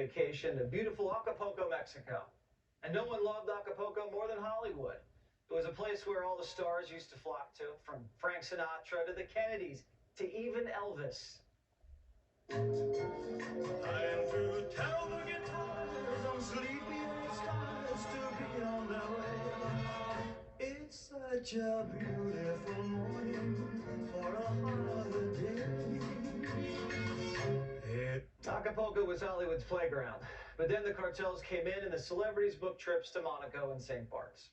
vacation to beautiful Acapulco, Mexico. And no one loved Acapulco more than Hollywood. It was a place where all the stars used to flock to, from Frank Sinatra to the Kennedys to even Elvis. Time to tell the guitars I'm sleepy and it starts to be on their way. It's such a beautiful morning for a holiday. Acapulco was Hollywood's playground, but then the cartels came in and the celebrities booked trips to Monaco and St. Bart's.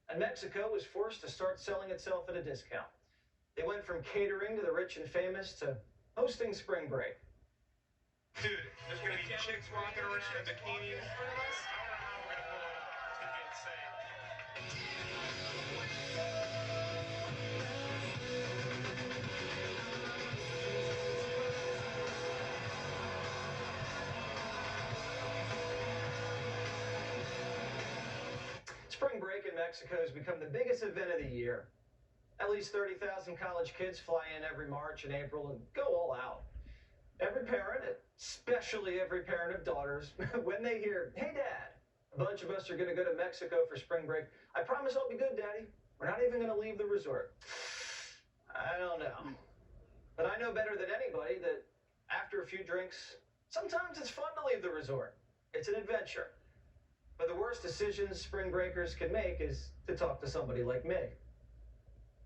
And Mexico was forced to start selling itself at a discount. They went from catering to the rich and famous to hosting spring break. Dude, there's gonna be chicks walking around in bikinis. I don't know how we're gonna pull it off. It's gonna be insane. Spring break in Mexico has become the biggest event of the year. At least 30,000 college kids fly in every March and April and go all out. Every parent, especially every parent of daughters, when they hear, "Hey, Dad, a bunch of us are going to go to Mexico for spring break. I promise I'll be good, Daddy. We're not even going to leave the resort." I don't know. But I know better than anybody that after a few drinks, sometimes it's fun to leave the resort. It's an adventure. But the worst decisions spring breakers can make is to talk to somebody like me.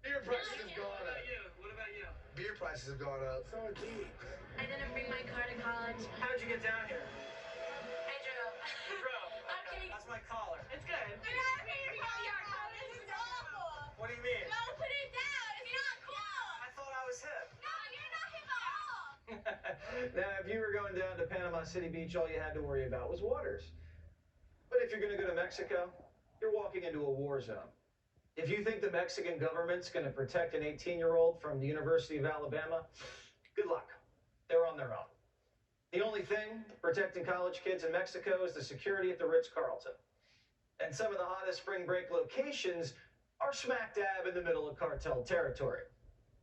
Beer prices have gone up. What about you? Beer prices have gone up. So are tea. I didn't bring my car to college. How did you get down here? I drove. You drove. I'm kidding. That's my collar. It's good. You're not paying for your car. This is awful. What do you mean? No, put it down. It's not cool. I thought I was hip. No, you're not hip at all. Now, if you were going down to Panama City Beach, all you had to worry about was waters. But if you're going to go to Mexico, you're walking into a war zone. If you think the Mexican government's going to protect an 18-year-old from the University of Alabama, good luck. They're on their own. The only thing protecting college kids in Mexico is the security at the Ritz-Carlton. And some of the hottest spring break locations are smack dab in the middle of cartel territory,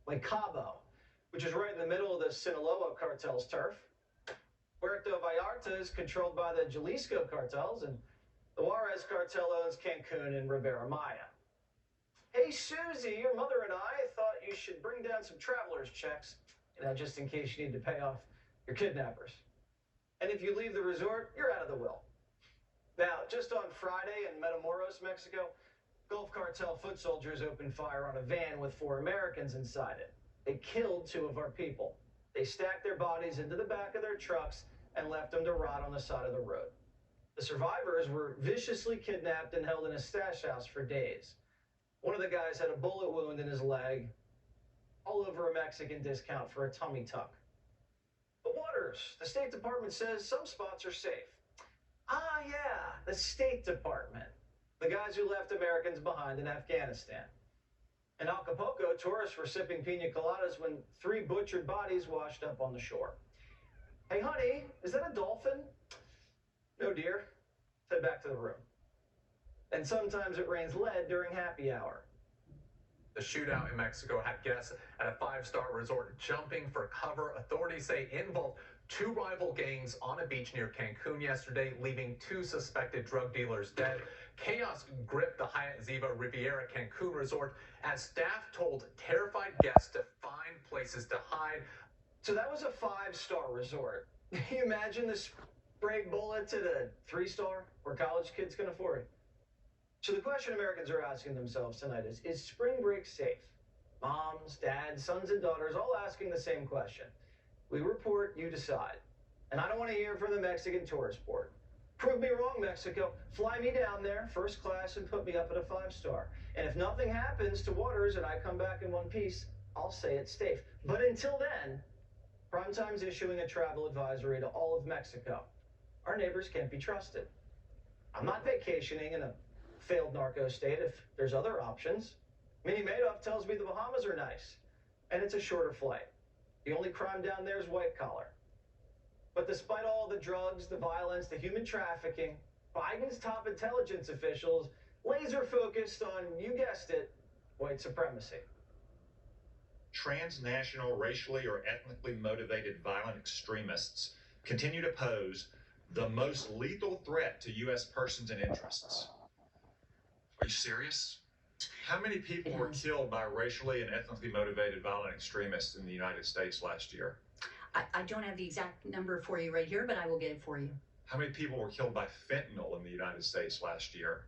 like Cabo, which is right in the middle of the Sinaloa cartel's turf. Puerto Vallarta is controlled by the Jalisco cartels, and the Juarez cartel owns Cancun and Riviera Maya. Hey, Susie, your mother and I thought you should bring down some traveler's checks, just in case you need to pay off your kidnappers. And if you leave the resort, you're out of the will. Now, just on Friday in Matamoros, Mexico, Gulf Cartel foot soldiers opened fire on a van with 4 Americans inside it. They killed 2 of our people. They stacked their bodies into the back of their trucks and left them to rot on the side of the road. The survivors were viciously kidnapped and held in a stash house for days. One of the guys had a bullet wound in his leg, all over a Mexican discount for a tummy tuck. The waters. The State Department says some spots are safe. Ah, yeah, the State Department. The guys who left Americans behind in Afghanistan. In Acapulco, tourists were sipping pina coladas when 3 butchered bodies washed up on the shore. Hey, honey, is that a dolphin? No, dear. Head back to the room. And sometimes it rains lead during happy hour. The shootout in Mexico had guests at a 5-star resort jumping for cover. Authorities say it involved 2 rival gangs on a beach near Cancun yesterday, leaving 2 suspected drug dealers dead. Chaos gripped the Hyatt Ziva Riviera Cancun resort as staff told terrified guests to find places to hide. So that was a 5-star resort. Can you imagine the spray bullet to the 3-star where college kids can afford it? So the question Americans are asking themselves tonight is spring break safe? Moms, dads, sons, and daughters all asking the same question. We report, you decide. And I don't want to hear from the Mexican tourist board. Prove me wrong, Mexico. Fly me down there, first class, and put me up at a 5-star. And if nothing happens to waters and I come back in one piece, I'll say it's safe. But until then, Primetime's issuing a travel advisory to all of Mexico. Our neighbors can't be trusted. I'm not vacationing in a failed narco state if there's other options. Minnie Madoff tells me the Bahamas are nice, and it's a shorter flight. The only crime down there is white collar. But despite all the drugs, the violence, the human trafficking, Biden's top intelligence officials laser focused on, you guessed it, white supremacy. Transnational, racially or ethnically motivated violent extremists continue to pose the most lethal threat to U.S. persons and interests. Are you serious? How many people were killed by racially and ethnically motivated violent extremists in the United States last year? I don't have the exact number for you right here, but I will get it for you. How many people were killed by fentanyl in the United States last year?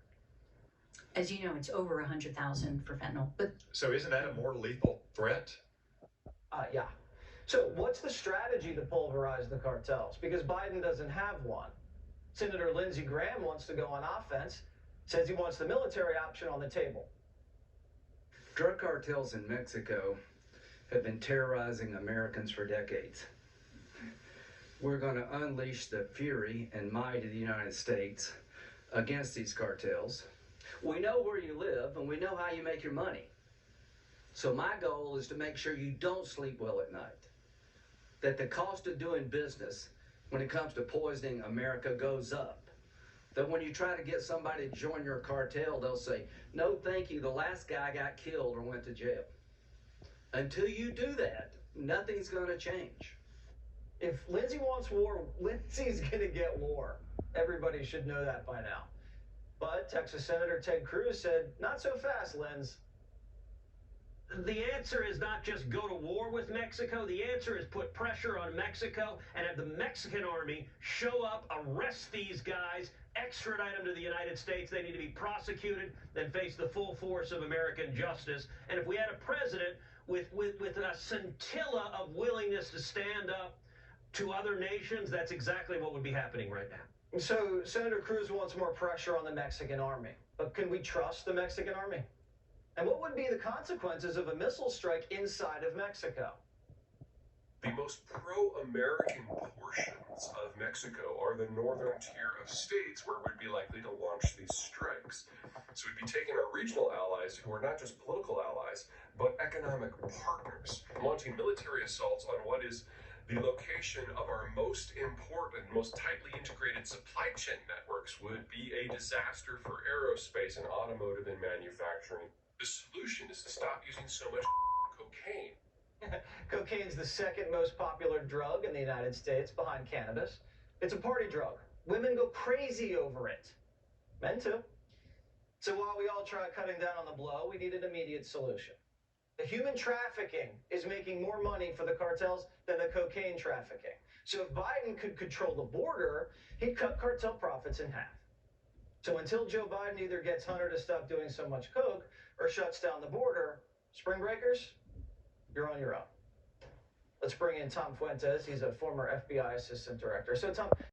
As you know, it's over 100,000 for fentanyl. But so isn't that a more lethal threat? Yeah. So what's the strategy to pulverize the cartels? Because Biden doesn't have one. Senator Lindsey Graham wants to go on offense, says he wants the military option on the table. Drug cartels in Mexico have been terrorizing Americans for decades. We're going to unleash the fury and might of the United States against these cartels. We know where you live and we know how you make your money. So my goal is to make sure you don't sleep well at night. That the cost of doing business when it comes to poisoning America goes up. That when you try to get somebody to join your cartel, they'll say, no, thank you, the last guy got killed or went to jail. Until you do that, nothing's going to change. If Lindsey wants war, Lindsey's going to get war. Everybody should know that by now. But Texas Senator Ted Cruz said, not so fast, Linz. The answer is not just go to war with Mexico. The answer is put pressure on Mexico and have the Mexican army show up, arrest these guys, extradite them to the United States. They need to be prosecuted, then face the full force of American justice. And if we had a president with a scintilla of willingness to stand up to other nations, that's exactly what would be happening right now. So Senator Cruz wants more pressure on the Mexican army. But can we trust the Mexican army? And what would be the consequences of a missile strike inside of Mexico? The most pro-American portions of Mexico are the northern tier of states where we'd be likely to launch these strikes. So we'd be taking our regional allies, who are not just political allies, but economic partners, launching military assaults on what is the location of our most important, most tightly integrated supply chain networks would be a disaster for aerospace and automotive and manufacturing. The solution is to stop using so much cocaine. Cocaine's the second most popular drug in the United States behind cannabis. It's a party drug. Women go crazy over it. Men too. So while we all try cutting down on the blow, we need an immediate solution. The human trafficking is making more money for the cartels than the cocaine trafficking. So if Biden could control the border, he'd cut cartel profits in half. So until Joe Biden either gets Hunter to stop doing so much coke or shuts down the border, spring breakers, you're on your own. Let's bring in Tom Fuentes. He's a former FBI assistant director. So Tom,